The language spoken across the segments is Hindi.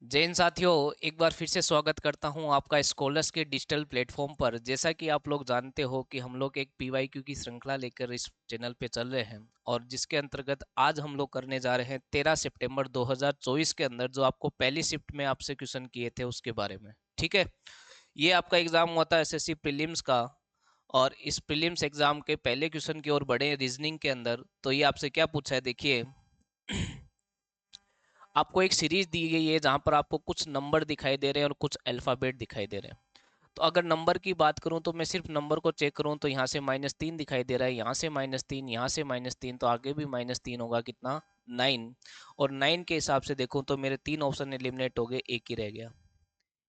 जय हिंद साथियों, एक बार फिर से स्वागत करता हूं आपका स्कॉलर्स के डिजिटल प्लेटफॉर्म पर। जैसा कि आप लोग जानते हो कि हम लोग एक पीवाईक्यू की श्रृंखला लेकर इस चैनल पे चल रहे हैं और जिसके अंतर्गत आज हम लोग करने जा रहे हैं 13 सितंबर 2024 के अंदर जो आपको पहली शिफ्ट में आपसे क्वेश्चन किए थे उसके बारे में। ठीक है, ये आपका एग्जाम हुआ था एसएससी प्रीलिम्स का। और इस प्रीलिम्स एग्जाम के पहले क्वेश्चन की ओर बढ़े रीजनिंग के अंदर, तो ये आपसे क्या पूछा है देखिए। आपको एक सीरीज दी गई है जहां पर आपको कुछ नंबर दिखाई दे रहे हैं और कुछ अल्फाबेट दिखाई दे रहे हैं। तो अगर नंबर की बात करूं तो मैं सिर्फ नंबर को चेक करूं तो यहाँ से -3 दिखाई दे रहा है, यहाँ से -3, यहाँ से -3, तो आगे भी -3 होगा, कितना, 9। और 9 के हिसाब से देखूं तो मेरे 3 ऑप्शन एलिमिनेट हो गए, एक ही रह गया,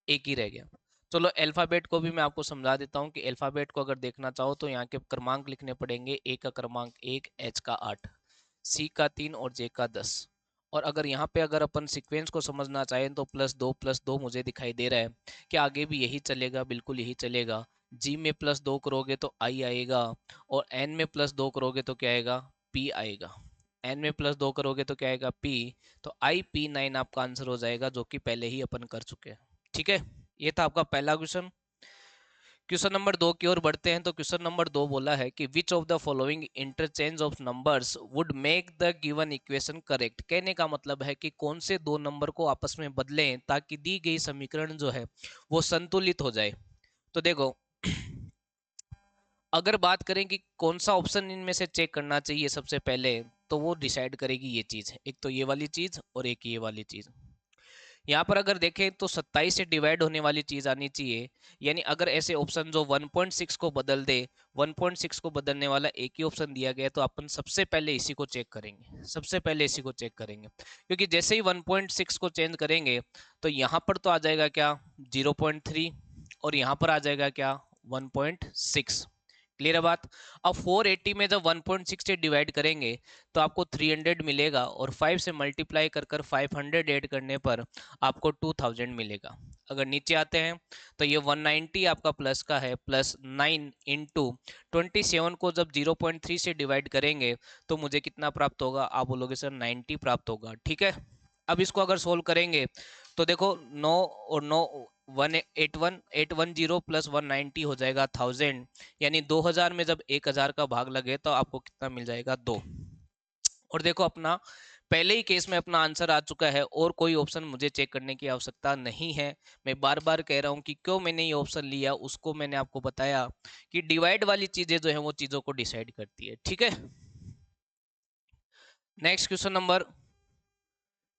एक ही रह गया। चलो अल्फाबेट को भी मैं आपको समझा देता हूँ कि अल्फाबेट को अगर देखना चाहो तो यहाँ के क्रमांक लिखने पड़ेंगे। ए का क्रमांक 1, एच का 8, सी का 3 और जे का 10। और अगर यहाँ पे अगर अपन सीक्वेंस को समझना चाहें तो +2 मुझे दिखाई दे रहा है कि आगे भी यही चलेगा, बिल्कुल यही चलेगा। जी में +2 करोगे तो आई आएगा, और एन में +2 करोगे तो क्या आएगा, पी आएगा। एन में +2 करोगे तो क्या आएगा, पी। तो IP9 आपका आंसर हो जाएगा, जो कि पहले ही अपन कर चुके हैं। ठीक है, ये था आपका पहला क्वेश्चन। क्वेश्चन नंबर 2 की ओर बढ़ते हैं। तो क्वेश्चन नंबर 2 बोला है कि which of the following interchange of numbers would make the given equation correct. कहने का मतलब है कि कौन से दो नंबर को आपस में बदलें ताकि दी गई समीकरण जो है वो संतुलित हो जाए। तो देखो, अगर बात करें कि कौन सा ऑप्शन इनमें से चेक करना चाहिए सबसे पहले, तो वो डिसाइड करेगी ये चीज, एक तो ये वाली चीज और एक ये वाली चीज। यहाँ पर अगर देखें तो 27 से डिवाइड होने वाली चीज आनी चाहिए। यानी अगर ऐसे ऑप्शन जो 1.6 को बदल दे, 1.6 को बदलने वाला एक ही ऑप्शन दिया गया, तो अपन सबसे पहले इसी को चेक करेंगे, सबसे पहले इसी को चेक करेंगे। क्योंकि जैसे ही 1.6 को चेंज करेंगे तो यहाँ पर तो आ जाएगा क्या, 0.3, और यहाँ पर आ जाएगा क्या, 1.6। क्लियर है बात। अब 480 में जब 1.6 से डिवाइड करेंगे तो आपको 300 मिलेगा, और 5 से मल्टीप्लाई कर कर 500 ऐड करने पर आपको 2000 मिलेगा। अगर नीचे आते हैं तो ये 190 आपका प्लस का है, +9 इंटू 27 को जब 0.3 से डिवाइड करेंगे तो मुझे कितना प्राप्त होगा, आप बोलोगे सर 90 प्राप्त होगा। ठीक है, अब इसको अगर सोल्व करेंगे तो देखो 9 और 9, 181 प्लस 190 हो जाएगा 1000। यानी 2000 में जब 1000 का भाग लगे तो आपको कितना मिल जाएगा, 2। और देखो अपना पहले ही केस में अपना आंसर आ चुका है और कोई ऑप्शन मुझे चेक करने की आवश्यकता नहीं है। मैं बार बार कह रहा हूं कि क्यों मैंने ये ऑप्शन लिया, उसको मैंने आपको बताया कि डिवाइड वाली चीजें जो है वो चीजों को डिसाइड करती है। ठीक है, नेक्स्ट क्वेश्चन नंबर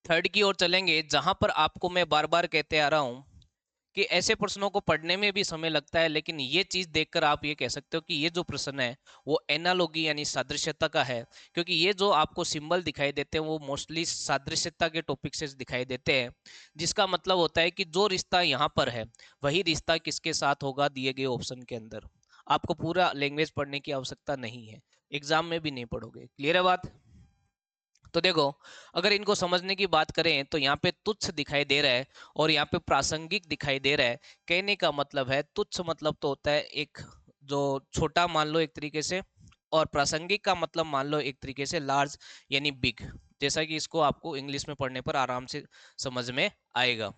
3 की ओर चलेंगे, जहां पर आपको मैं बार बार कहते आ रहा हूं कि ऐसे प्रश्नों को पढ़ने में भी समय लगता है, लेकिन ये चीज देखकर आप ये कह सकते हो कि ये जो प्रश्न है वो एनालॉगी यानी सादृश्यता का है। क्योंकि ये जो आपको सिंबल दिखाई देते हैं वो मोस्टली सादृश्यता के टॉपिक से दिखाई देते हैं, जिसका मतलब होता है कि जो रिश्ता यहाँ पर है वही रिश्ता किसके साथ होगा दिए गए ऑप्शन के अंदर। आपको पूरा लैंग्वेज पढ़ने की आवश्यकता नहीं है, एग्जाम में भी नहीं पढ़ोगे। क्लियर है बात। तो देखो, अगर इनको समझने की बात करें तो यहाँ पे तुच्छ दिखाई दे रहा है और यहाँ पे प्रासंगिक दिखाई दे रहा है। कहने का मतलब है तुच्छ मतलब तो होता है एक जो छोटा मान लो एक तरीके से, और प्रासंगिक का मतलब मान लो एक तरीके से लार्ज यानी बिग। जैसा कि इसको आपको इंग्लिश में पढ़ने पर आराम से समझ में आएगा।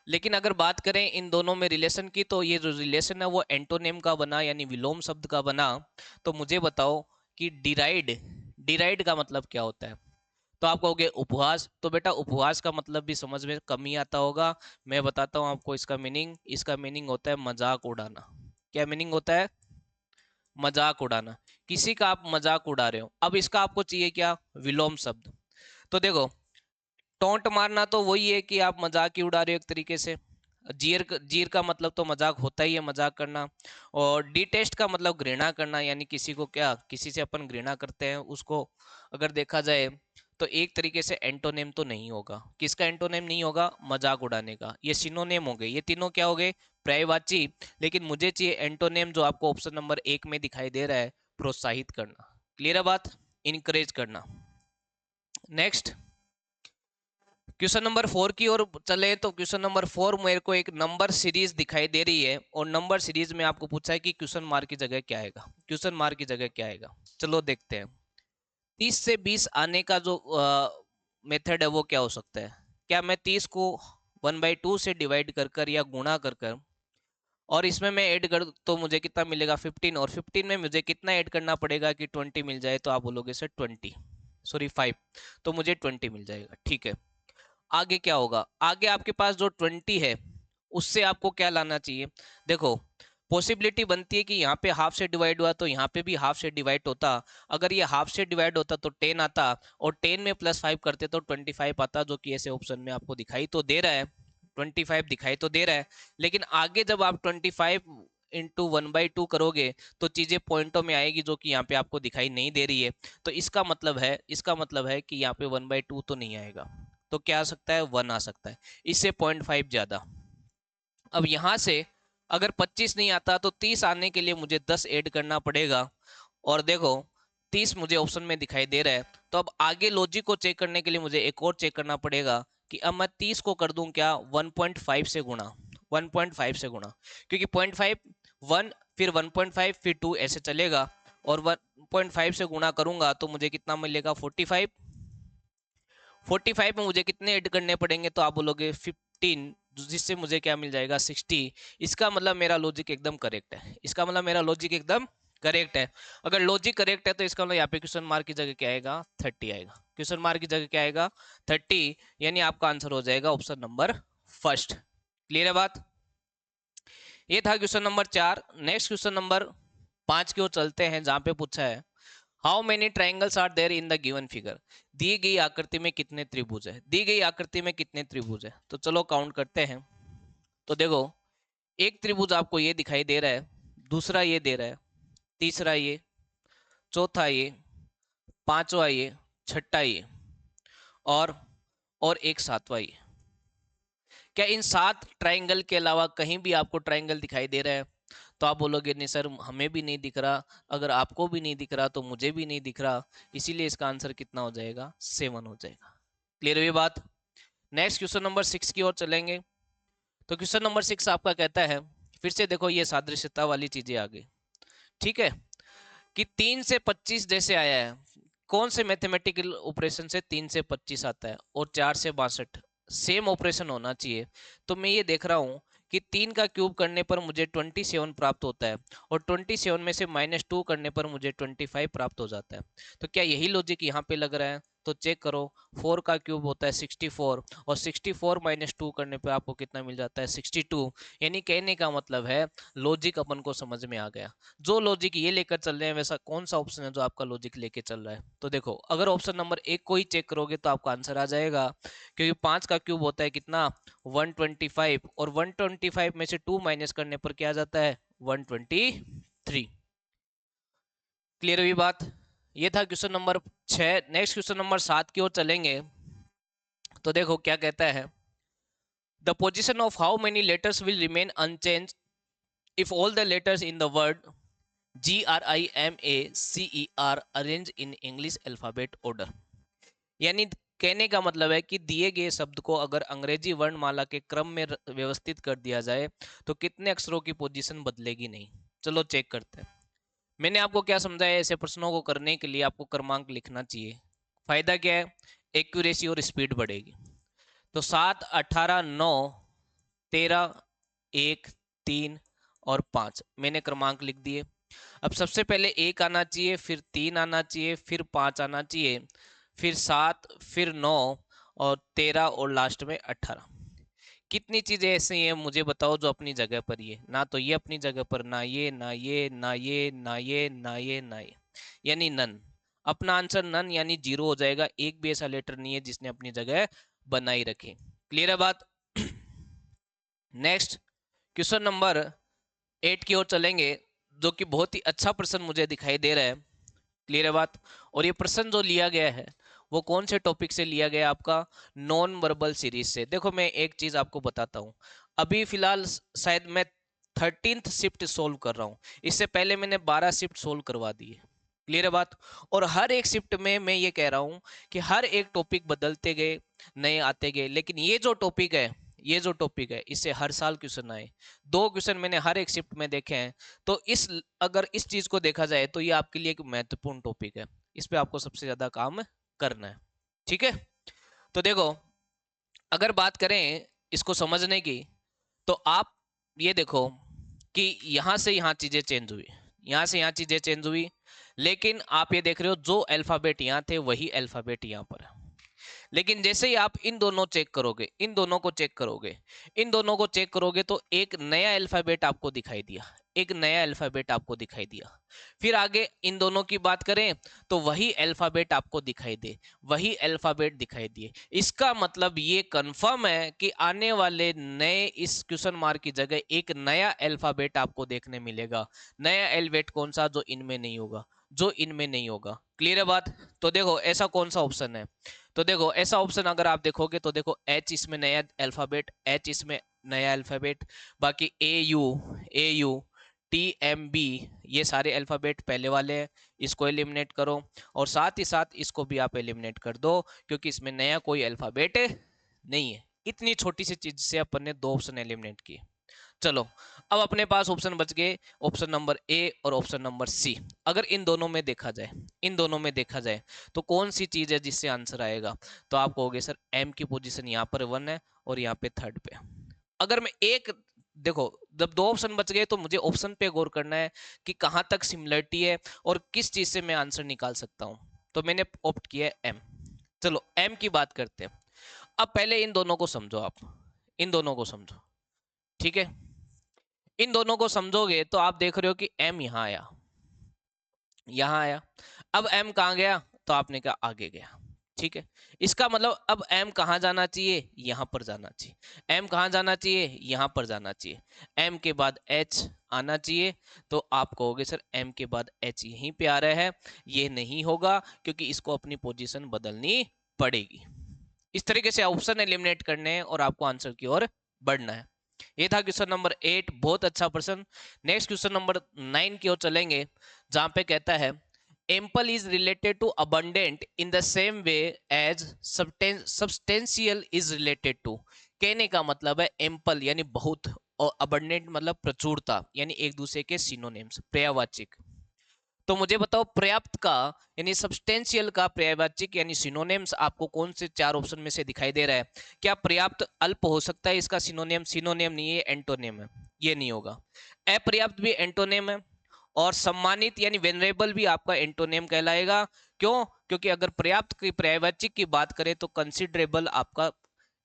लेकिन अगर बात करें इन दोनों में रिलेशन की, तो ये जो रिलेशन है वो एंटोनिम का बना यानी विलोम शब्द का बना। तो मुझे बताओ कि डिराइड, डिराइड का मतलब क्या होता है। तो आप कहोगे उपहास, तो बेटा उपहास का मतलब भी समझ में कम ही आता होगा। मैं बताता हूँ आपको इसका मीनिंग। इसका मीनिंग होता है मजाक उड़ाना। क्या मीनिंग होता है, मजाक उड़ाना। किसी का आप मजाक उड़ा रहे हो। अब इसका आपको चाहिए क्या, विलोम शब्द। तो देखो, टोंट मारना तो वही है कि आप मजाक ही उड़ा रहे हो एक तरीके से। जीर जीर का मतलब तो मजाक होता ही है, मजाक करना। और डिटेस्ट का मतलब घृणा करना, यानी किसी को क्या, किसी से अपन घृणा करते हैं उसको अगर देखा जाए तो एक तरीके से एंटोनेम तो नहीं होगा। किसका एंटोनेम नहीं होगा, मजाक उड़ाने का। ये सिनोनेम हो गए, ये तीनों क्या हो गए, पर्यायवाची। लेकिन मुझे चाहिए एंटोनेम जो आपको ऑप्शन नंबर 1 में दिखाई दे रहा है, प्रोत्साहित करना। क्लियर है बात, इनकरेज करना। नेक्स्ट क्वेश्चन नंबर 4 की ओर चले तो क्वेश्चन नंबर 4 मेरे को एक नंबर सीरीज दिखाई दे रही है, और नंबर सीरीज में आपको पूछा है कि क्वेश्चन मार्क की जगह क्या आएगा, क्वेश्चन मार्क की जगह क्या आएगा। चलो देखते हैं। 30 से 20 आने का जो मेथड है वो क्या हो सकता है। क्या मैं 30 को 1/2 से डिवाइड कर कर या गुणा कर कर, और इसमें मैं ऐड कर तो मुझे कितना मिलेगा 15, और 15 में मुझे कितना ऐड करना पड़ेगा कि 20 मिल जाए, तो आप बोलोगे सर 20, सॉरी 5, तो मुझे 20 मिल जाएगा। ठीक है, आगे क्या होगा, आगे आपके पास जो 20 है उससे आपको क्या लाना चाहिए। देखो पॉसिबिलिटी बनती है कि यहाँ पे हाफ से डिवाइड हुआ तो यहाँ पे भी हाफ से डिवाइड होता, अगर ये हाफ से डिवाइड होता तो 10 आता, और 10 में +5 करते तो 25 आता, जो कि ऐसे ऑप्शन में आपको दिखाई तो दे रहा है, 25 दिखाई तो दे रहा है। लेकिन आगे जब आप 25 इंटू 1/2 करोगे तो चीजें पॉइंटों में आएगी, जो कि यहाँ पे आपको दिखाई नहीं दे रही है। तो इसका मतलब है कि यहाँ पे 1/2 तो नहीं आएगा, तो क्या आ सकता है 1 आ सकता है, इससे 0.5 ज्यादा। अब यहां से अगर 25 नहीं आता तो 30 आने के लिए मुझे 10 ऐड करना पड़ेगा, और देखो 30 मुझे ऑप्शन में दिखाई दे रहा है। तो अब आगे लॉजिक को चेक करने के लिए मुझे एक और चेक करना पड़ेगा कि अब मैं 30 को कर दूं क्या 1.5 से गुणा, 1.5 से गुणा, क्योंकि 0.5 1 फिर 1.5 फिर 2 ऐसे चलेगा, और 1.5 से गुणा करूंगा तो मुझे कितना मिलेगा 45। 45 में मुझे कितने ऐड करने पड़ेंगे, तो आप बोलोगे 15, जिससे मुझे क्या मिल जाएगा 60। इसका मतलब मेरा लॉजिक एकदम करेक्ट है, इसका मतलब मेरा लॉजिक एकदम करेक्ट है। अगर लॉजिक करेक्ट है तो इसका मतलब यहाँ पे क्वेश्चन मार्क की जगह क्या आएगा 30 आएगा, क्वेश्चन मार्क की जगह क्या आएगा 30, यानी आपका आंसर हो जाएगा ऑप्शन नंबर फर्स्ट। क्लियर है बात। ये था question number 4। Next question number 5 की ओर चलते हैं, जहां पे पूछा है how many triangles are there in the given figure. दी गई आकृति में कितने त्रिभुज है, दी गई आकृति में कितने त्रिभुज है, तो चलो काउंट करते हैं। तो देखो एक त्रिभुज आपको ये दिखाई दे रहा है, दूसरा ये दे रहा है, तीसरा ये, चौथा ये, पांचवा ये, छठा ये, और एक सातवां ये। क्या इन 7 ट्राइंगल के अलावा कहीं भी आपको ट्राइंगल दिखाई दे रहा है, तो आप बोलोगे नहीं सर हमें भी नहीं दिख रहा, अगर आपको भी नहीं दिख रहा तो मुझे भी नहीं दिख रहा, इसीलिए इसका आंसर कितना हो जाएगा 7 हो जाएगा। क्लियर हुई बात। नेक्स्ट क्वेश्चन नंबर 6 की ओर चलेंगे। तो क्वेश्चन नंबर 6 आपका कहता है, फिर से देखो ये सादृश्यता वाली चीजें आ गई, ठीक है, कि 3 से 25 जैसे आया है, कौन से मैथमेटिकल ऑपरेशन से 3 से 25 आता है और 4 से 62 सेम ऑपरेशन होना चाहिए। तो मैं ये देख रहा हूं कि 3 का क्यूब करने पर मुझे 27 प्राप्त होता है, और 27 में से -2 करने पर मुझे 25 प्राप्त हो जाता है। तो क्या यही लॉजिक यहाँ पे लग रहा है, तो चेक करो। 4 का क्यूब होता है 64, और 64 -2 करने पे आपको कितना मिल जाता है 62। यानी कहने का मतलब है लॉजिक अपन को समझ में आ गया। जो लॉजिक ये लेकर चल रहे हैं वैसा कौन सा ऑप्शन है जो आपका लॉजिक लेके चल रहा है, तो देखो अगर ऑप्शन नंबर 1 को ही चेक करोगे तो आपका आंसर आ जाएगा, क्योंकि 5 का क्यूब होता है कितना 125, और 125 में से 2 माइनस करने पर क्या आ जाता है 123। क्लियर हुई बात। ये था question number 6। Next question number 7 की ओर चलेंगे। तो देखो क्या कहता है, the position of how many letters will remain unchanged if all the letters in the word GRIMACER arranged in English alphabet order। यानी कहने का मतलब है कि दिए गए शब्द को अगर अंग्रेजी वर्णमाला के क्रम में व्यवस्थित कर दिया जाए तो कितने अक्षरों की पोजीशन बदलेगी नहीं। चलो चेक करते हैं। मैंने आपको क्या समझाया, ऐसे प्रश्नों को करने के लिए आपको क्रमांक लिखना चाहिए। फायदा क्या है, एक्यूरेसी और स्पीड बढ़ेगी। तो 7, 18, 9, 13, 1, 3 और 5 मैंने क्रमांक लिख दिए। अब सबसे पहले 1 आना चाहिए, फिर 3 आना चाहिए, फिर 5 आना चाहिए, फिर 7, फिर 9 और 13 और लास्ट में 18। कितनी चीजें ऐसी हैं मुझे बताओ जो अपनी जगह पर ही है, ना तो ये अपनी जगह पर, ना ये, ना ये, ना ये, ना ये, ना ये, ना ये, यानी नन। अपना आंसर नन यानी 0 हो जाएगा। एक भी ऐसा लेटर नहीं है जिसने अपनी जगह बनाई रखी। क्लियर है बात। नेक्स्ट क्वेश्चन नंबर 8 की ओर चलेंगे, जो कि बहुत ही अच्छा प्रश्न मुझे दिखाई दे रहा है। क्लियर है बात। और ये प्रश्न जो लिया गया है वो कौन से टॉपिक से लिया गया, आपका नॉन वर्बल सीरीज से। देखो मैं एक चीज आपको बताता हूँ, अभी फिलहाल शायद मैं 13th शिफ्ट सोल्व कर रहा हूँ, इससे पहले मैंने 12 शिफ्ट सोल्व करवा दी है। क्लियर है बात। और हर एक शिफ्ट में मैं ये कह रहा हूँ कि हर एक टॉपिक बदलते गए, नए आते गए, लेकिन ये जो टॉपिक है इससे हर साल क्वेश्चन आए। 2 क्वेश्चन मैंने हर एक शिफ्ट में देखे हैं। तो अगर इस चीज को देखा जाए तो ये आपके लिए एक महत्वपूर्ण टॉपिक है, इस पे आपको सबसे ज्यादा काम करना है। ठीक है, तो देखो अगर बात करें इसको समझने की, तो आप ये देखो कि यहां से यहां चीजें चेंज हुई, यहां से यहां चीजें चेंज हुई, लेकिन आप ये देख रहे हो जो अल्फाबेट यहां थे वही अल्फाबेट यहां पर है। लेकिन जैसे ही आप इन दोनों चेक करोगे, इन दोनों को चेक करोगे, इन दोनों को चेक करोगे, तो एक नया अल्फाबेट आपको दिखाई दिया, एक नया अल्फाबेट आपको दिखाई दिया। फिर आगे इन दोनों की बात करें तो वही अल्फाबेट आपको दिखाई दे, वही अल्फाबेट दिखाई दिए। इसका मतलब ये कंफर्म है कि आने वाले नए इस क्वेश्चन मार्क की जगह एक नया अल्फाबेट आपको देखने मिलेगा। नया अल्फाबेट कौन सा? जो इनमें नहीं होगा, जो इनमें नहीं होगा। क्लियर है बात? तो देखो ऐसा कौन सा ऑप्शन है, तो देखो ऐसा ऑप्शन अगर आप देखोगे तो देखो एच इसमें नया अल्फाबेट, एच इसमें नया अल्फाबेट, बाकी ए यू टी एम बी ये सारे अल्फाबेट पहले वाले हैं, इसको एलिमिनेट करो, और साथ ही साथ इसको भी आप एलिमिनेट कर दो क्योंकि इसमें नया कोई अल्फाबेट नहीं है। इतनी छोटी सी चीज से अपन ने दो ऑप्शन एलिमिनेट किए। चलो अब अपने पास ऑप्शन बच गए, ऑप्शन नंबर ए और ऑप्शन नंबर सी। अगर इन दोनों में देखा जाए, इन दोनों में देखा जाए तो कौन सी चीज है जिससे आंसर आएगा? तो आप कहोगे सर एम की पोजीशन यहाँ पर 1 है और यहाँ पे 3rd पे। अगर मैं एक देखो, जब दो ऑप्शन बच गए तो मुझे ऑप्शन पे गौर करना है कि कहां तक सिमिलरिटी है और किस चीज से मैं आंसर निकाल सकता हूं। तो मैंने ऑप्ट किया है एम। चलो एम की बात करते हैं। अब पहले इन दोनों को समझो, आप इन दोनों को समझो, ठीक है? इन दोनों को समझोगे तो आप देख रहे हो कि एम यहां आया, यहां आया। अब एम कहां गया? तो आपने कहा आगे गया, ठीक है। इसका मतलब अब एम कहां जाना चाहिए? यहां पर जाना चाहिए। एम कहां जाना चाहिए? यहां पर जाना चाहिए। एम के बाद एच आना चाहिए। तो आप कहोगे सर एम के बाद एच यहीं पे आ रहा है, ये नहीं होगा क्योंकि इसको अपनी पोजीशन बदलनी पड़ेगी। इस तरीके से ऑप्शन एलिमिनेट करने हैं और आपको आंसर की ओर बढ़ना है। ये था क्वेश्चन नंबर 8, बहुत अच्छा प्रश्न। नेक्स्ट क्वेश्चन नंबर 9 की ओर चलेंगे, जहां पे कहता है ample is related to abundant in the same way as substantial is related to. कहने का मतलब है एम्पल यानी बहुत और अबंडेंट मतलब प्रचुरता, यानी एक दूसरे के सिनोनिम्स, पर्यायवाचिक। तो मुझे बताओ पर्याप्त का यानी सब्सटेंशियल का पर्यायवाचिक यानी सिनोनिम्स आपको कौन से चार ऑप्शन में से दिखाई दे रहा है? क्या पर्याप्त अल्प हो सकता है इसका सिनोनिम? सिनोनिम नहीं है, एंटोनिम है, ये नहीं होगा। अपर्याप्त भी एंटोनिम है, और सम्मानित यानी वेनरेबल भी आपका एंटोनिम कहलाएगा। क्यों? क्योंकि अगर पर्याप्त की पर्यायवाचिक की बात करें तो कंसिडरेबल आपका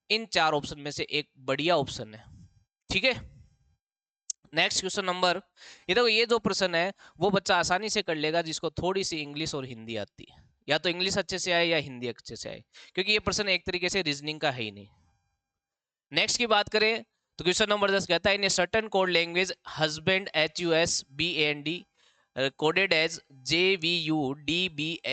इन चार ऑप्शन में से एक बढ़िया ऑप्शन है, ठीक है। नेक्स्ट क्वेश्चन नंबर, ये देखो ये जो प्रश्न है वो बच्चा आसानी से कर लेगा जिसको थोड़ी सी इंग्लिश और हिंदी आती है, या तो इंग्लिश अच्छे से आए या हिंदी अच्छे से आए, क्योंकि ये प्रश्न एक तरीके से रीजनिंग का है ही नहीं। नेक्स्ट की बात करें तो क्वेश्चन नंबर 10 कहता है in a certain code language husband HUSBAND coded as JVUDBPF,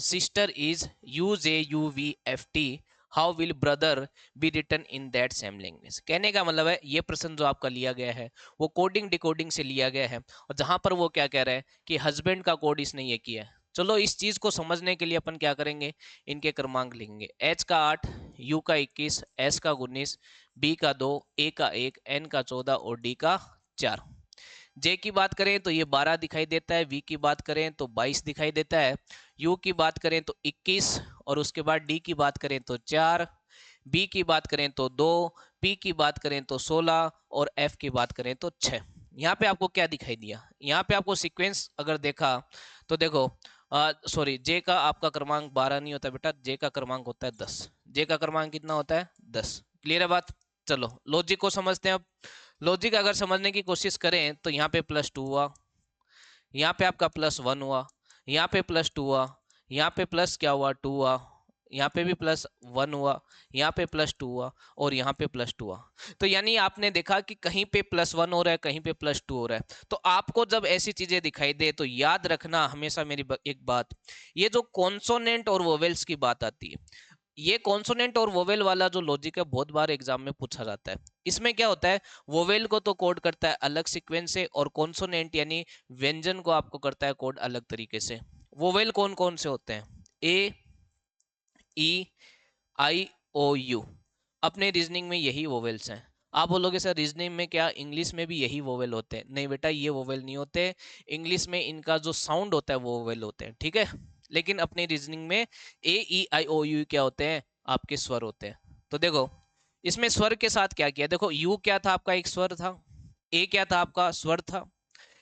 sister is UJUVFT, how will brother be written in that same language. कहने का मतलब है ये प्रश्न जो आपका लिया गया है वो कोडिंग डिकोडिंग से लिया गया है, और जहां पर वो क्या कह रहा है कि हस्बैंड का कोड इसने ये किया है। चलो इस चीज को समझने के लिए अपन क्या करेंगे, इनके क्रमांक लिखेंगे। H का 8, U का 21, S का 19, B का 2, A का 1, N का 14 और D का 4। J की बात करें तो ये 12 दिखाई देता है, V की बात करें तो 22 दिखाई देता है, U की बात करें तो 21, और उसके बाद D की बात करें तो 4, B की बात करें तो 2, P की बात करें तो 16 और F की बात करें तो 6। यहाँ पे आपको क्या दिखाई दिया? यहाँ पे आपको सीक्वेंस अगर देखा तो देखो, सॉरी जे का आपका क्रमांक 12 नहीं होता बेटा, जे का क्रमांक होता है 10। जे का क्रमांक कितना होता है? 10। क्लियर है बात? चलो लॉजिक को समझते हैं अब। लॉजिक अगर समझने की कोशिश करें तो यहाँ पे +2 हुआ, यहाँ पे आपका +1 हुआ, यहाँ पे +2 हुआ, यहाँ पे प्लस क्या हुआ 2 हुआ, यहाँ पे भी +1 हुआ, यहाँ पे +2 हुआ और यहाँ पे +2 हुआ। तो यानी आपने देखा कि कहीं पे +1 हो रहा है, कहीं पे +2 हो रहा है। तो आपको जब ऐसी चीजें दिखाई दे तो याद रखना हमेशा मेरी एक बात, ये जो कॉन्सोनेंट और वोवेल्स की बात आती है, ये कॉन्सोनेंट और वोवेल वाला जो लॉजिक है बहुत बार एग्जाम में पूछा जाता है। इसमें क्या होता है, वोवेल को तो कोड करता है अलग सीक्वेंस से, और कॉन्सोनेंट यानी व्यंजन को आपको करता है कोड अलग तरीके से। वोवेल कौन कौन से होते हैं? A, E, I, O, U। अपने रीजनिंग में यही वोवेल्स हैं। आप बोलोगे सर रीजनिंग में क्या इंग्लिश में भी यही वोवेल होते हैं? नहीं बेटा, ये वोवेल नहीं होते। इंग्लिश में इनका जो साउंड होता है वो वोवेल होते हैं, ठीक है। लेकिन अपने रीजनिंग में A, E, I, O, U क्या होते हैं? आपके स्वर होते हैं। तो देखो इसमें स्वर के साथ क्या किया, देखो यू क्या था आपका, एक स्वर था, ए क्या था आपका, स्वर था,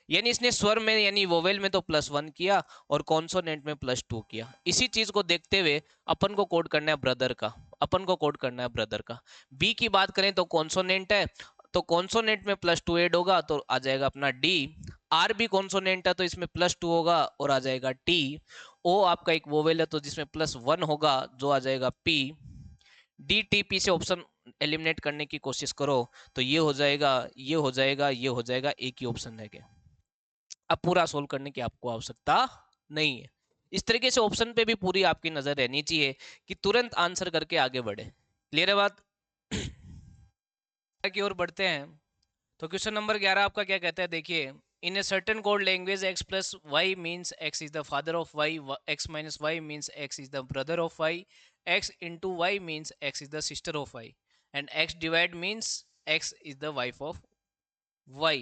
यानी इसने स्वर में यानी वोवेल में तो +1 किया और कॉन्सोनेंट में +2 किया। इसी चीज को देखते हुए अपन को कोड करना है ब्रदर का, अपन को कोड करना है ब्रदर का। बी की बात करें तो कॉन्सोनेंट है, तो कॉन्सोनेंट में +2 ऐड होगा तो आ जाएगा अपना डी। आर भी कॉन्सोनेंट है तो इसमें +2 होगा और आ जाएगा टी। ओ आपका एक वोवेल है तो जिसमें +1 होगा जो आ जाएगा पी। डी टी पी से ऑप्शन एलिमिनेट करने की कोशिश करो तो ये हो जाएगा, ये हो जाएगा, ये हो जाएगा, एक ही ऑप्शन रह गया। अब पूरा सोल्व करने की आपको आवश्यकता नहीं है। इस तरीके से ऑप्शन पे भी पूरी आपकी नजर रहनी चाहिए कि तुरंत आंसर करके आगे बढ़े। क्लियर है बात? की ओर बढ़ते हैं। तो क्वेश्चन नंबर 11 आपका क्या कहता है, देखिए, in a certain code language x plus y means x is the father of y, x minus y means x is the brother of y, x into y means x is the sister of y, and x divide means x is the wife of y।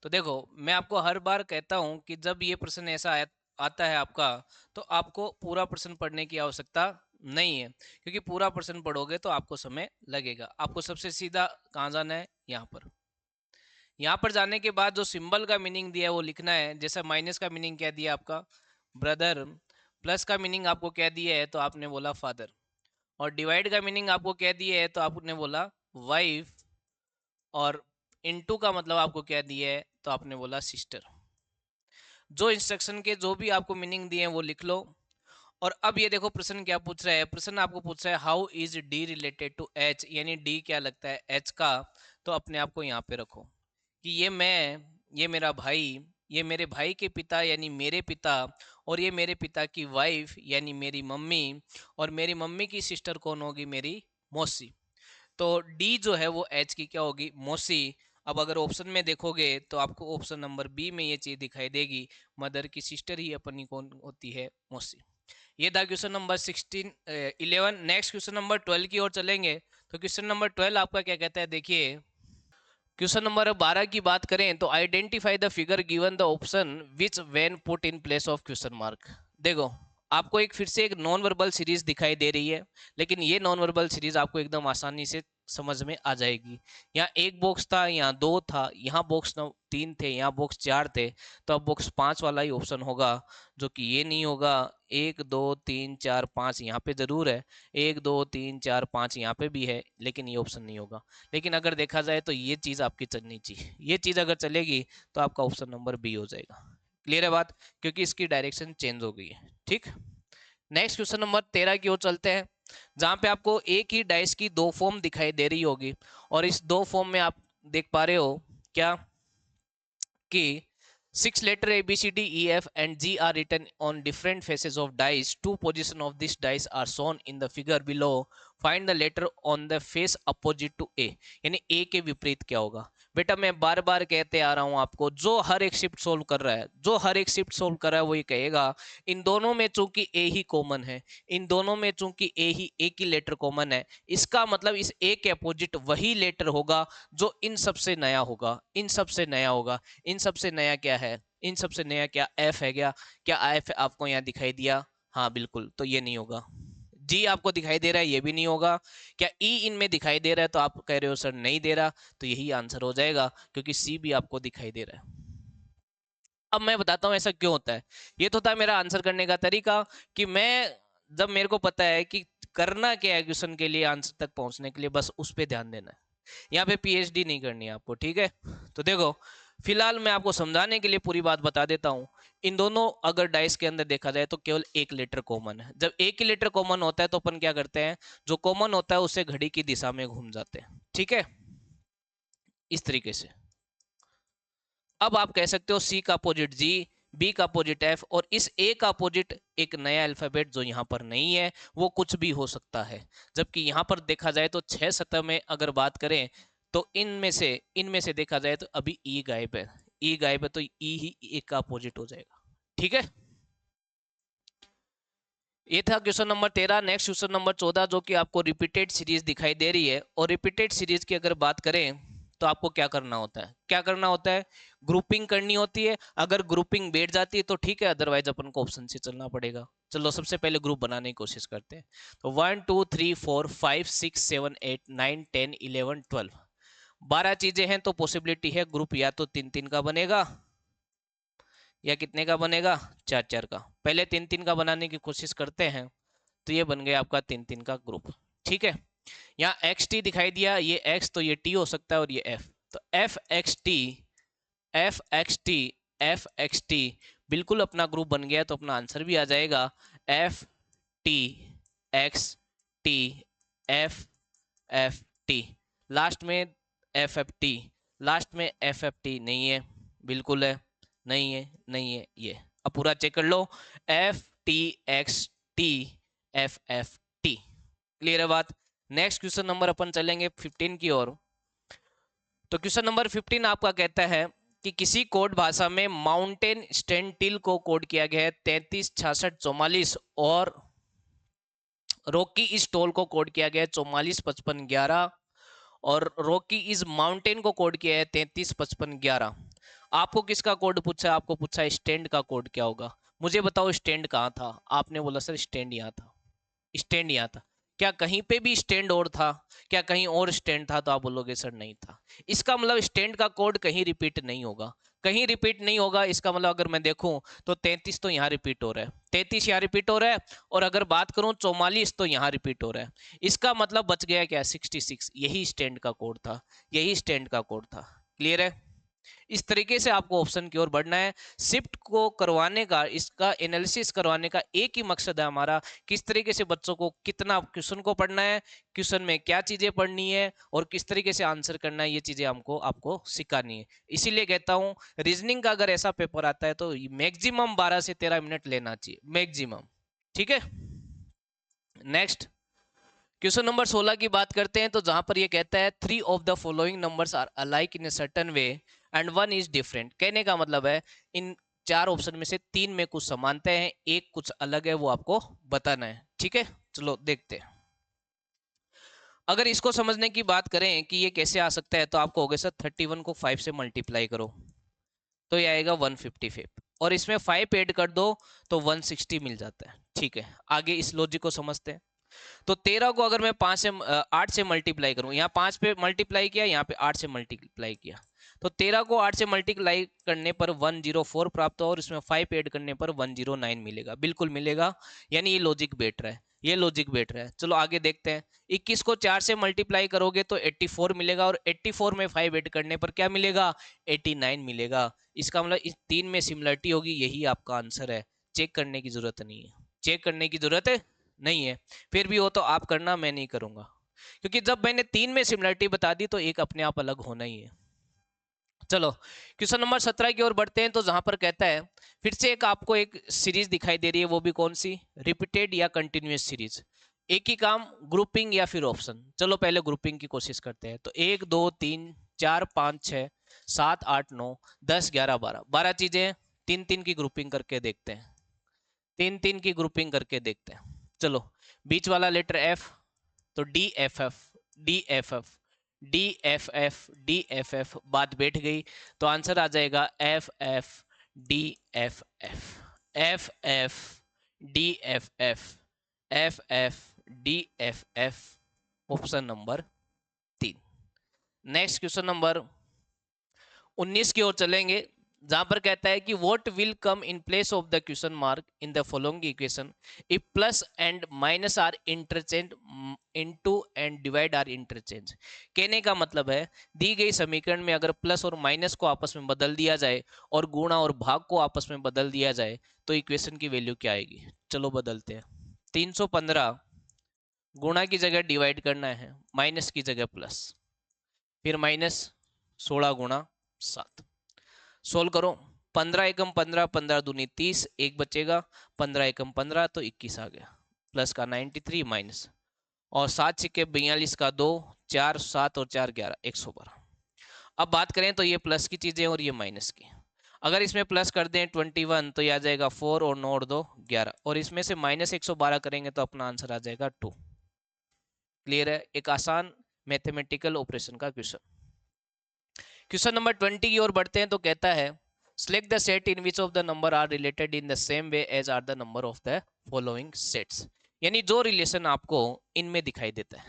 तो देखो मैं आपको हर बार कहता हूं कि जब ये प्रश्न ऐसा आता है आपका, तो आपको पूरा प्रश्न पढ़ने की आवश्यकता नहीं है, क्योंकि पूरा प्रश्न पढ़ोगे तो आपको समय लगेगा। आपको सबसे सीधा कहाँ जाना है, यहाँ पर। यहाँ पर जाने के बाद जो सिंबल का मीनिंग दिया है वो लिखना है। जैसे माइनस का मीनिंग क्या दिया आपका, ब्रदर, प्लस का मीनिंग आपको क्या दिया है तो आपने बोला फादर, और डिवाइड का मीनिंग आपको क्या दिया है तो आपने बोला वाइफ, और इनटू का मतलब आपको क्या दिया है तो आपने बोला सिस्टर। जो इंस्ट्रक्शन के जो भी आपको मीनिंग दिए हैं वो लिख लो। और अब ये देखो प्रश्न क्या पूछ रहा है, प्रश्न आपको पूछ रहा है how is D related to H, यानी डी क्या लगता है एच का। तो अपने आप को यहाँ पे रखो कि ये मैं, ये मेरा भाई, ये मेरे भाई के पिता यानी मेरे पिता, और ये मेरे पिता की वाइफ यानी मेरी मम्मी, और मेरी मम्मी की सिस्टर कौन होगी, मेरी मौसी। तो डी जो है वो एच की क्या होगी, मौसी। अब अगर ऑप्शन में देखोगे तो आपको ऑप्शन नंबर बी में ये चीज दिखाई देगी, मदर की सिस्टर ही अपनी कौन होती है, मौसी। ये था question number 11। Next question number 12 की ओर चलेंगे। तो क्वेश्चन नंबर 12 आपका क्या कहता है, देखिए, क्वेश्चन नंबर 12 की बात करें तो identify the figure given the option which when put in place of question mark. देखो आपको एक फिर से एक नॉन वर्बल सीरीज दिखाई दे रही है, लेकिन ये नॉन वर्बल सीरीज आपको एकदम आसानी से समझ में आ जाएगी। यहाँ एक बॉक्स था, यहाँ दो था, यहाँ बॉक्स 3 थे, यहाँ बॉक्स 4 थे, तो अब बॉक्स 5 वाला ही ऑप्शन होगा, जो कि ये नहीं होगा। 1 2 3 4 5 यहाँ पे जरूर है, 1 2 3 4 5 यहाँ पे भी है, लेकिन ये ऑप्शन नहीं होगा। लेकिन अगर देखा जाए तो ये चीज आपकी चलनी चाहिए, ये चीज अगर चलेगी तो आपका ऑप्शन नंबर बी हो जाएगा। क्लियर है बात, क्योंकि इसकी डायरेक्शन चेंज हो गई है। ठीक, नेक्स्ट क्वेश्चन नंबर 13 की ओर चलते हैं, जहां पे आपको एक ही डाइस की दो फॉर्म दिखाई दे रही होगी, और इस दो फॉर्म में आप देख पा रहे हो क्या कि 6 letter A B C D E F and G are written on different faces of dice. Two position of this dice are shown in the figure below. Find the letter on the face opposite to A. यानी A के विपरीत क्या होगा। बेटा मैं बार बार कहते आ रहा हूं आपको, जो हर एक शिफ्ट सोल्व कर रहा है, जो हर एक शिफ्ट सोल्व कर रहा है वो ये कहेगा इन दोनों में चूंकि A ही कॉमन है, इन दोनों में चूंकि A ही एक ही लेटर कॉमन है, इसका मतलब इस A के अपोजिट वही लेटर होगा जो इन सबसे नया होगा, इन सबसे नया होगा। इन सबसे नया क्या है, इन सबसे नया क्या एफ है, क्या एफ आपको यहाँ दिखाई दिया, हाँ बिल्कुल, तो ये नहीं होगा। जी आपको दिखाई दे रहा है, ये भी नहीं होगा। क्या ई इनमें दिखाई दे रहा है, तो आप कह रहे हो सर नहीं दे रहा, तो यही आंसर हो जाएगा, क्योंकि सी भी आपको दिखाई दे रहा है। अब मैं बताता हूं ऐसा क्यों होता है। ये तो था मेरा आंसर करने का तरीका, कि मैं जब मेरे को पता है कि करना क्या है क्वेश्चन के लिए, आंसर तक पहुंचने के लिए, बस उस पर ध्यान देना है, यहाँ पे पीएचडी नहीं करनी है आपको। ठीक है, तो देखो फिलहाल मैं आपको समझाने के लिए पूरी बात बता देता हूँ। इन दोनों अगर डाइस के अंदर देखा जाए तो केवल एक लेटर कॉमन है। जब एक ही लेटर कॉमन होता है तो अपन क्या करते हैं, जो कॉमन होता है उससे घड़ी की दिशा में घूम जाते हैं। ठीक है, इस तरीके से। अब आप कह सकते हो सी का अपोजिट जी, बी का अपोजिट एफ, और इस ए का अपोजिट एक नया अल्फाबेट जो यहाँ पर नहीं है, वो कुछ भी हो सकता है। जबकि यहाँ पर देखा जाए तो 6 सतह में अगर बात करें तो इनमें से देखा जाए तो अभी ई गायब है, ई गायब है, तो ई ही ए का अपोजिट हो जाएगा। ठीक है, ये था question number 13। Next question number 14, जो कि आपको रिपीटेड सीरीज दिखाई दे रही है, और रिपीटेड सीरीज की अगर बात करें तो आपको क्या करना होता है, क्या करना होता है, ग्रुपिंग करनी होती है। अगर ग्रुपिंग बैठ जाती है तो ठीक है, अदरवाइज अपन को ऑप्शन से चलना पड़ेगा। चलो सबसे पहले ग्रुप बनाने की कोशिश करते हैं। तो 1 2 3 4 5 6 7 8 9 10 11 12, 12 चीजें हैं, तो पॉसिबिलिटी है ग्रुप या तो 3 3 का बनेगा या कितने का बनेगा, 4 4 का। पहले 3 3 का बनाने की कोशिश करते हैं। तो ये बन गया आपका 3 3 का ग्रुप। ठीक है, यहाँ एक्स टी दिखाई दिया, ये एक्स तो ये टी हो सकता है और ये एफ, तो F x T F x T F x T बिल्कुल अपना ग्रुप बन गया। तो अपना आंसर भी आ जाएगा F T X T F F T, last में एफ एफ टी, लास्ट में एफ एफ टी नहीं है, बिल्कुल है, नहीं है, नहीं है, ये अब पूरा चेक कर लो, F T X T F F T. Clear है बात। नेक्स्ट क्वेश्चन नंबर अपन चलेंगे 15 की ओर। तो क्वेश्चन नंबर 15 आपका कहता है कि किसी कोड भाषा में माउंटेन स्टैंडटिल को कोड किया गया है 33 66 44, और रॉकी इस टोल को कोड किया गया है 44 55 11, और रॉकी इस माउंटेन को कोड किया है 33 55 11। आपको किसका कोड पूछा है, आपको पूछा है स्टैंड का कोड क्या होगा। मुझे बताओ स्टैंड कहाँ था, आपने बोला सर स्टैंड यहाँ था, स्टैंड यहाँ था। क्या कहीं पे भी स्टैंड और था, क्या कहीं और स्टैंड था, तो आप बोलोगे सर नहीं था। इसका मतलब स्टैंड का कोड कहीं रिपीट नहीं होगा, कहीं रिपीट नहीं होगा। इसका मतलब अगर मैं देखूं तो 33 तो यहाँ रिपीट हो रहा है, 33 यहाँ रिपीट हो रहा है, और अगर बात करूं 44 तो यहाँ रिपीट हो रहा है। इसका मतलब बच गया क्या, 66, यही स्टैंड का कोड था, यही स्टैंड का कोड था। क्लियर है। इस तरीके से आपको ऑप्शन की ओर बढ़ना है। शिफ्ट को करवाने का, इसका एनालिसिस करवाने का एक ही मकसद है हमारा, किस तरीके से बच्चों को कितना क्वेश्चन को पढ़ना है, क्वेश्चन में क्या चीजें पढ़नी है और किस तरीके से आंसर करना है, ये चीजें हमको आपको सिखानी है। इसीलिए कहता हूं रीजनिंग का अगर ऐसा पेपर आता है तो मैक्सिमम 12 से 13 मिनट लेना चाहिए, मैक्सिमम। ठीक है, नेक्स्ट क्वेश्चन नंबर 16 की बात करते हैं। तो जहां पर ये कहता है 3 of the following numbers are alike in a certain way and 1 is different. कहने का मतलब है इन 4 ऑप्शन में से 3 में कुछ समानता है, एक कुछ अलग है, वो आपको बताना है। ठीक है, चलो देखते हैं। अगर इसको समझने की बात करें कि ये कैसे आ सकता है, तो आपको हो गया सर 31 को 5 से मल्टीप्लाई करो तो ये आएगा 155, और इसमें 5 ऐड कर दो तो 160 मिल जाता है। ठीक है, आगे इस लॉजिक को समझते हैं। तो 13 को अगर मैं 8 से मल्टीप्लाई करूं, यहाँ 5 पे मल्टीप्लाई किया, यहाँ पे 8 से मल्टीप्लाई किया, तो 13 को 8 से मल्टीप्लाई करने पर 104 प्राप्त हो, और इसमें 5 ऐड करने पर 109 मिलेगा, बिल्कुल मिलेगा। यानी ये लॉजिक बैठ रहा है, ये लॉजिक बैठ रहा है। चलो आगे देखते हैं। 21 को 4 से मल्टीप्लाई करोगे तो 84 मिलेगा, और 84 में 5 ऐड करने पर क्या मिलेगा, 89 मिलेगा। इसका मतलब इस 3 में सिमिलरिटी होगी, यही आपका आंसर है। चेक करने की जरूरत नहीं है, चेक करने की जरूरत है नहीं है। फिर भी हो तो आप करना, मैं नहीं करूंगा, क्योंकि जब मैंने 3 में सिमिलरिटी बता दी तो एक अपने आप अलग होना ही है। चलो क्वेश्चन नंबर 17 की ओर बढ़ते हैं। तो जहां पर कहता है, फिर से एक आपको एक सीरीज दिखाई दे रही है, वो भी कौन सी, रिपीटेड या कंटिन्यूअस सीरीज। एक ही काम, ग्रुपिंग या फिर ऑप्शन। चलो पहले ग्रुपिंग की कोशिश करते हैं। तो 1 2 3 4 5 6 7 8 9 10 11 12, 12 चीजें, 3 3 की ग्रुपिंग करके देखते हैं, 3 3 की ग्रुपिंग करके देखते हैं। चलो बीच वाला लेटर एफ, तो D F F, D F F, D F F, D F F, बात बैठ गई। तो आंसर आ जाएगा F F D F F, F F D F F, F F D F F, option number 3। Next question number 19 की ओर चलेंगे, जहां पर कहता है कि what will come in place of the question mark in the following equation if plus and minus are interchange into and divide are interchange. कहने का मतलब है दी गई समीकरण में अगर प्लस और माइनस को आपस में बदल दिया जाए और गुणा और भाग को आपस में बदल दिया जाए तो इक्वेशन की वैल्यू क्या आएगी। चलो बदलते हैं। 315 गुणा की जगह डिवाइड करना है, माइनस की जगह प्लस, फिर माइनस 16 गुणा 7, सोल्व करो। 15 एकम 15, 15 दूनी 30, एक बचेगा, 15 एकम 15 तो 21 आ गया, प्लस का 93 माइनस, और 7 सिक्के 42 का 2, 4 7 और 4 11, 112। अब बात करें तो ये प्लस की चीजें और ये माइनस की। अगर इसमें प्लस कर दें 21 तो ये आ जाएगा 4 और 9 और 2 11, और इसमें से माइनस 112 करेंगे तो अपना आंसर आ जाएगा 2। क्लियर है, एक आसान मैथमेटिकल ऑपरेशन का क्वेश्चन। क्वेश्चन नंबर 20 की ओर बढ़ते हैं तो कहता है select the set in which of the number are related in the same way as are the number of the following sets। यानी जो रिलेशन आपको इनमें दिखाई देता है,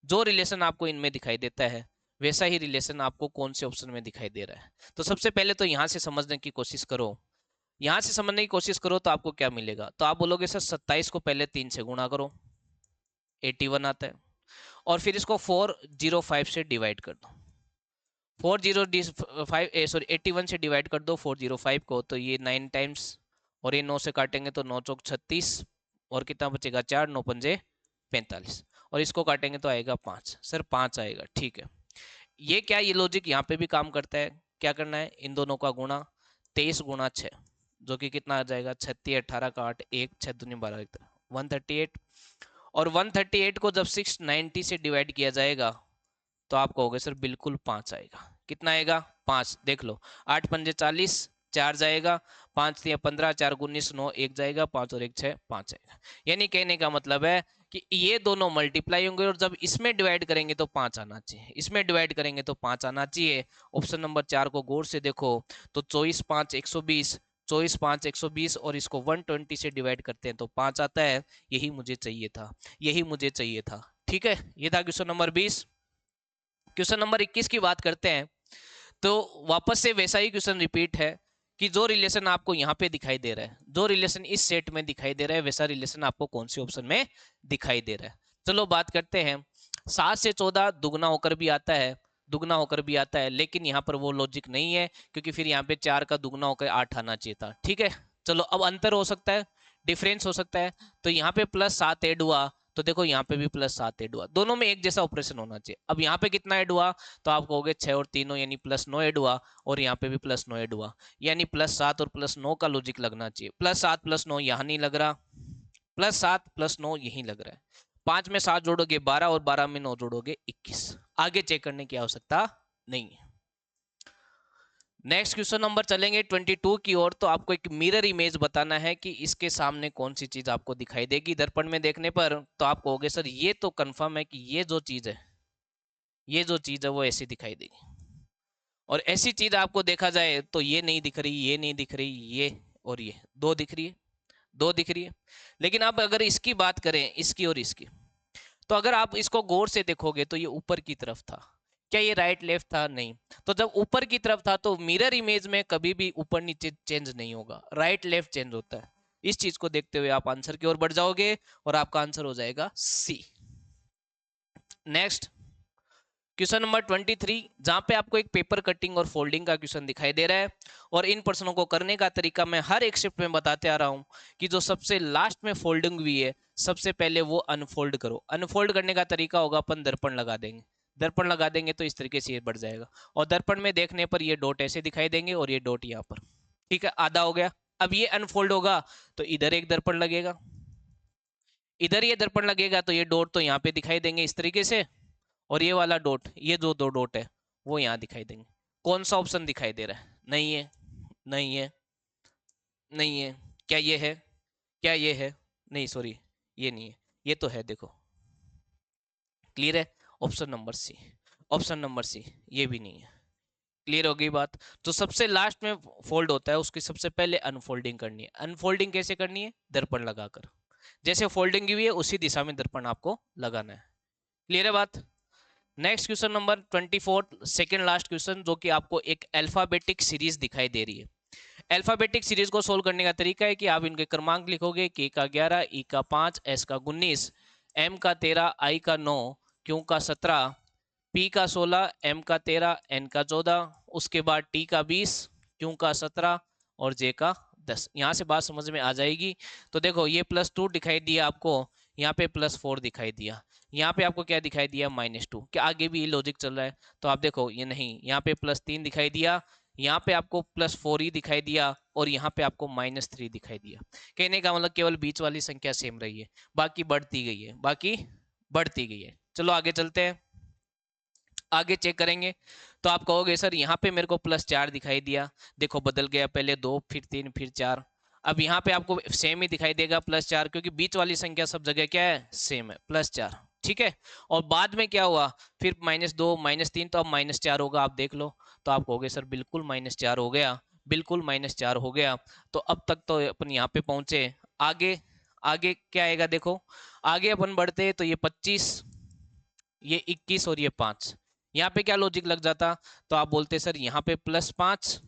जो रिलेशन आपको इनमें दिखाई देता है वैसा ही रिलेशन आपको कौन से ऑप्शन में दिखाई दे रहा है। तो सबसे पहले तो यहां से समझने की कोशिश करो, यहां से समझने की कोशिश करो तो आपको क्या मिलेगा। तो आप बोलोगे सर 27 को पहले 3 से गुणा करो, 81 आता है, और फिर इसको 405 से डिवाइड कर दो, 81 से डिवाइड कर दो 405 को, तो ये 9 टाइम्स, और ये 9 से काटेंगे तो 9 चौक 36, और कितना बचेगा 4, 9 पंजे 45, और इसको काटेंगे तो आएगा 5। सर 5 आएगा, ठीक है। ये क्या, ये लॉजिक यहाँ पे भी काम करता है। क्या करना है, इन दोनों का गुणा 23 गुणा 6, जो कि कितना आ जाएगा 36, 18 का 8, 1 6 दूनी 12, 138, और 138 को जब 690 से डिवाइड किया जाएगा तो आप कहोगे सर बिल्कुल 5 आएगा। कितना आएगा 5, देख लो 8 पंजे 40, 4 जाएगा, 5 3 15, 4 19, 9 1 जाएगा, 5 और 1 6, 5 आएगा। यानी कहने का मतलब है कि ये दोनों मल्टीप्लाई होंगे और जब इसमें डिवाइड करेंगे तो 5 आना चाहिए, इसमें डिवाइड करेंगे तो 5 आना चाहिए। ऑप्शन नंबर 4 को गौर से देखो तो 24 5 120, 24 5 120, और इसको 120 से डिवाइड करते हैं तो 5 आता है। यही मुझे चाहिए था, यही मुझे चाहिए था। ठीक है, ये था क्वेश्चन नंबर 20। क्वेश्चन नंबर 21 की बात करते हैं तो वापस से वैसा ही क्वेश्चन रिपीट है कि जो रिलेशन आपको यहाँ पे दिखाई दे रहा है, जो रिलेशन इस सेट में दिखाई दे रहा है, वैसा रिलेशन आपको कौन से ऑप्शन में दिखाई दे रहा है। चलो बात करते हैं। 7 से 14 दुगना होकर भी आता है, दुगना होकर भी आता है, लेकिन यहाँ पर वो लॉजिक नहीं है, क्योंकि फिर यहाँ पे 4 का दुगना होकर 8 आना चाहिए था। ठीक है, चलो अब अंतर हो सकता है, डिफरेंस हो सकता है। तो यहाँ पे +7 ऐड हुआ, तो देखो यहाँ पे भी +7 ऐड हुआ, दोनों में एक जैसा ऑपरेशन होना चाहिए। अब यहाँ पे कितना ऐड हुआ, तो आप कहोगे 6 और 3 यानी +9 ऐड हुआ, और यहाँ पे भी +9 ऐड हुआ, यानी +7 और +9 का लॉजिक लगना चाहिए। +7 +9 यहाँ नहीं लग रहा, +7 +9 यहीं लग रहा है। 5 में 7 जोड़ोगे 12, और 12 में 9 जोड़ोगे 21। आगे चेक करने की आवश्यकता नहीं है। नेक्स्ट क्वेश्चन नंबर चलेंगे 22 की ओर। तो आपको एक मिरर इमेज बताना है कि इसके सामने कौन सी चीज आपको दिखाई देगी दर्पण में देखने पर। तो आप कहोगे सर ये तो कंफर्म है कि ये जो चीज है, ये जो चीज है वो ऐसी दिखाई देगी, और ऐसी चीज आपको देखा जाए तो ये नहीं दिख रही, ये नहीं दिख रही, ये और ये दो दिख रही है, दो दिख रही है। लेकिन अब अगर इसकी बात करें, इसकी और इसकी, तो अगर आप इसको गौर से देखोगे तो ये ऊपर की तरफ था। क्या ये राइट लेफ्ट था? नहीं। तो जब ऊपर की तरफ था तो मिरर इमेज में कभी भी ऊपर नीचे चेंज नहीं होगा, राइट लेफ्ट चेंज होता है। इस चीज को देखते हुए आप आंसर की ओर बढ़ जाओगे और आपका आंसर हो जाएगा सी। नेक्स्ट क्वेश्चन नंबर 23, जहां पे आपको एक पेपर कटिंग और फोल्डिंग का क्वेश्चन दिखाई दे रहा है, और इन प्रश्नों को करने का तरीका मैं हर एक शिफ्ट में बताते आ रहा हूं कि जो सबसे लास्ट में फोल्डिंग हुई है सबसे पहले वो अनफोल्ड करो। अनफोल्ड करने का तरीका होगा अपन दर्पण लगा देंगे, दर्पण लगा देंगे तो इस तरीके से ये बढ़ जाएगा, और दर्पण में देखने पर ये डॉट ऐसे दिखाई देंगे और ये डॉट यहाँ पर। ठीक है, आधा हो गया। अब ये अनफोल्ड होगा तो इधर एक दर्पण लगेगा, इधर ये दर्पण लगेगा तो ये डॉट तो यहाँ पे दिखाई देंगे इस तरीके से, और ये वाला डॉट, ये जो दो डॉट है वो यहाँ दिखाई देंगे। कौन सा ऑप्शन दिखाई दे रहा है? नहीं है, नहीं है, नहीं है। क्या ये है? क्या ये है? नहीं, सॉरी ये नहीं है, ये तो है, देखो क्लियर है। Option number C, option number C, ये भी नहीं है। क्लियर हो गई बात। तो सबसे लास्ट में फोल्ड होता है उसकी सबसे पहले अनफोल्डिंग करनी है। अनफोल्डिंग कैसे करनी है? दर्पण लगाकर, जैसे फोल्डिंग हुई है उसी दिशा में दर्पण आपको लगाना है। क्लियर है बात। Next question number 24, second last question, जो कि आपको एक अल्फाबेटिक सीरीज दिखाई दे रही है। अल्फाबेटिक सीरीज को सोल्व करने का तरीका है कि आप इनके क्रमांक लिखोगे, के का 11, ई का 5, एस का 19, एम का 13, आई का 9, क्यू का 17, पी का 16, एम का 13, एन का 14, उसके बाद टी का 20, क्यू का 17 और जे का 10। यहाँ से बात समझ में आ जाएगी। तो देखो ये +2 दिखाई दिया आपको, यहाँ पे +4 दिखाई दिया, यहाँ पे आपको क्या दिखाई दिया? -2। क्या आगे भी ये लॉजिक चल रहा है? तो आप देखो ये नहीं, यहाँ पे +3 दिखाई दिया, यहाँ पे आपको +4 ही दिखाई दिया, और यहाँ पे आपको -3 दिखाई दिया। कहने का मतलब केवल बीच वाली संख्या सेम रही है, बाकी बढ़ती गई है, बाकी बढ़ती गई है। चलो आगे चलते हैं, आगे चेक करेंगे। तो आप कहोगे सर यहाँ पे मेरे को +4 दिखाई दिया, देखो बदल गया, पहले 2 फिर 3 फिर 4। अब यहाँ पे आपको सेम ही दिखाई देगा +4, क्योंकि बीच वाली संख्या सब जगह क्या है? सेम है, +4। ठीक है। और बाद में क्या हुआ, फिर -2 -3, तो अब -4 होगा, आप देख लो। तो आप कहोगे सर बिल्कुल -4 हो गया, बिल्कुल -4 हो गया। तो अब तक तो अपन यहाँ पे पहुंचे। आगे आगे क्या आएगा देखो, आगे अपन बढ़ते तो ये 25, ये 21 और ये 5। यहाँ पे क्या लॉजिक लग जाता, तो आप बोलते सर यहाँ पे +5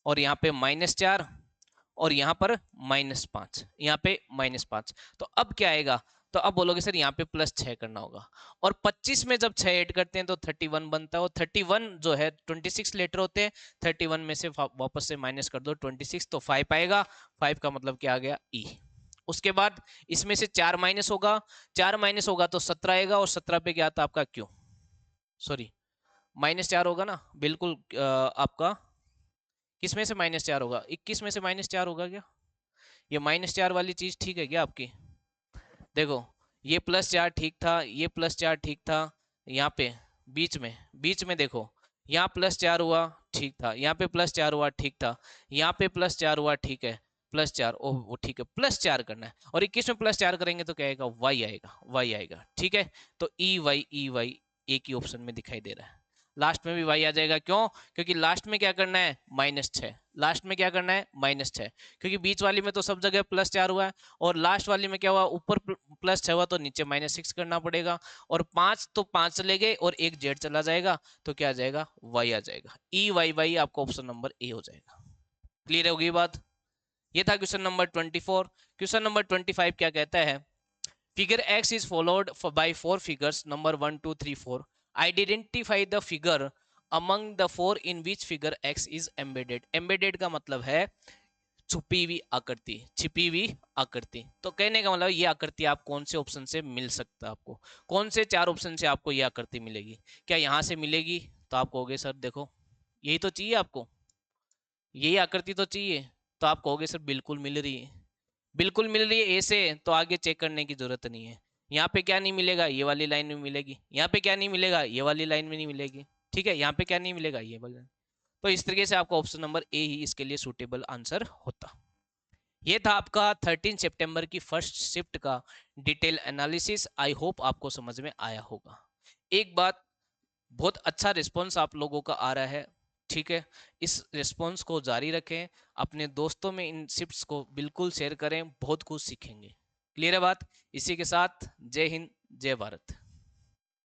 और यहाँ पे -4 और यहाँ पर -5, यहाँ पे -5। तो अब क्या आएगा, तो अब बोलोगे सर यहाँ पे +6 करना होगा। और 25 में जब 6 ऐड करते हैं तो 31 बनता है। और 31 जो है 26 लेटर होते हैं, 31 में से वापस से माइनस कर दो 26, तो 5 आएगा। 5 का मतलब क्या आ गया, ई। उसके बाद इसमें से 4 माइनस होगा, 4 माइनस होगा तो 17 आएगा। और 17 पे क्या था आपका, क्यों, सॉरी, -4 होगा ना, बिल्कुल आपका किस में से -4 होगा, 21 में से -4 होगा क्या, ये -4 वाली चीज ठीक है क्या आपकी। देखो ये +4 ठीक था, ये +4 ठीक था, यहाँ पे बीच में देखो, यहाँ +4 हुआ ठीक था, यहाँ पे +4 हुआ ठीक था, यहाँ पे +4 हुआ ठीक है, +4, ओह वो ठीक है, +4 करना है। और 21 में +4 करेंगे तो क्या आएगा, वाई आएगा, वाई आएगा, ठीक है। तो ई वाई एक ही ऑप्शन में दिखाई दे रहा है। लास्ट में भी वाई आ जाएगा, क्यों, क्योंकि लास्ट में क्या करना है, -6, लास्ट में क्या करना है, -6, क्योंकि बीच वाली में तो सब जगह +4 हुआ है, और लास्ट वाली में क्या हुआ, ऊपर +6 हुआ तो नीचे -6 करना पड़ेगा। और 5 तो 5 चले गए और एक जेड चला जाएगा, तो क्या आ जाएगा, वाई आ जाएगा। ई वाई वाई आपका ऑप्शन नंबर ए हो जाएगा। क्लियर होगी बात। ये था क्वेश्चन नंबर 24। क्वेश्चन नंबर 25 क्या कहता है, figure x is followed by 4 figures number 1 2 3 4, identify the figure among the 4 in which figure x is embedded। embedded का मतलब है छुपी हुई आकृति, छिपी हुई आकृति। तो कहने का मतलब ये आकृति आप कौन से ऑप्शन से मिल सकता है, आपको कौन से 4 ऑप्शन से आपको ये आकृति मिलेगी। क्या यहाँ से मिलेगी, तो आप कहोगे सर देखो यही तो चाहिए आपको, यही आकृति तो चाहिए। तो आप कहोगे सर बिल्कुल मिल रही है, बिल्कुल मिल रही है ए से, तो आगे चेक करने की जरूरत नहीं है। यहाँ पे क्या नहीं मिलेगा, ये वाली लाइन में मिलेगी। यहाँ पे क्या नहीं मिलेगा, ये वाली लाइन में नहीं मिलेगी। ठीक है, यहाँ पे क्या नहीं मिलेगा, ये वाली। तो इस तरीके से आपका ऑप्शन नंबर ए ही इसके लिए सूटेबल आंसर होता। ये था आपका 13 सितंबर की फर्स्ट शिफ्ट का डिटेल एनालिसिस। आई होप आपको समझ में आया होगा। एक बात, बहुत अच्छा रिस्पॉन्स आप लोगों का आ रहा है, ठीक है, इस रिस्पॉन्स को जारी रखें, अपने दोस्तों में इन शिफ्ट्स को बिल्कुल शेयर करें, बहुत कुछ सीखेंगे। क्लियर है बात। इसी के साथ जय हिंद, जय भारत।